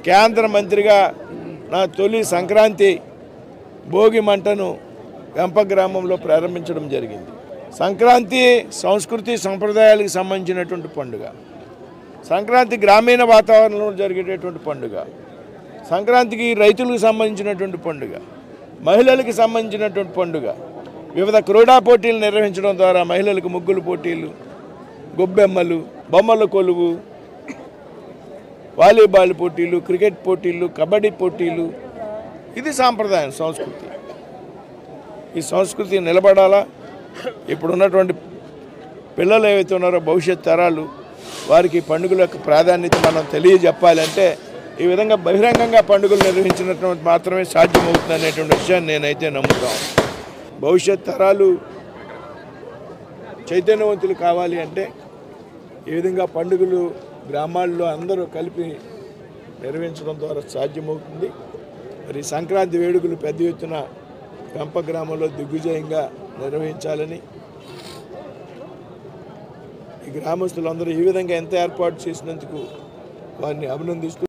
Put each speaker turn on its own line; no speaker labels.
కేంద్ర మంత్రిగా నా తొలి సంక్రాంతి భోగి మంటను వెంప గ్రామంలో ప్రారంభించడం జరిగింది. సంక్రాంతి సంస్కృతి సంప్రదాయాలకు సంబంధించినటువంటి పండుగ. సంక్రాంతి గ్రామీణ వాతావరణంలో జరిగేటటువంటి పండుగ. సంక్రాంతికి రైతులకు సంబంధించినటువంటి పండుగ, మహిళలకు సంబంధించినటువంటి పండుగ. వివిధ క్రీడా పోటీలు నిర్వహించడం ద్వారా మహిళలకు ముగ్గులు పోటీలు, గొబ్బెమ్మలు, బొమ్మల కొలువు, వాలీబాల్ పోటీలు, క్రికెట్ పోటీలు, కబడ్డీ పోటీలు. ఇది సాంప్రదాయం, సంస్కృతి. ఈ సంస్కృతి నిలబడాలా. ఇప్పుడున్నటువంటి పిల్లలు ఏవైతే ఉన్నారో భవిష్యత్ తరాలు, వారికి పండుగల యొక్క ప్రాధాన్యత మనం తెలియజెప్పాలంటే ఈ విధంగా బహిరంగంగా పండుగలు నిర్వహించినటువంటి మాత్రమే సాధ్యమవుతుంది అనేటువంటి విషయాన్ని నేనైతే నమ్ముతాను. భవిష్యత్ తరాలు చైతన్యవంతులు కావాలి అంటే ఈ విధంగా పండుగలు గ్రామాల్లో అందరూ కలిపి నిర్వహించడం ద్వారా సాధ్యమవుతుంది. మరి సంక్రాంతి వేడుకలు పెద్ద ఎత్తున వెంప గ్రామంలో దిగ్విజయంగా నిర్వహించాలని ఈ గ్రామస్తులందరూ ఈ విధంగా ఎంత ఏర్పాటు చేసినందుకు వారిని అభినందిస్తూ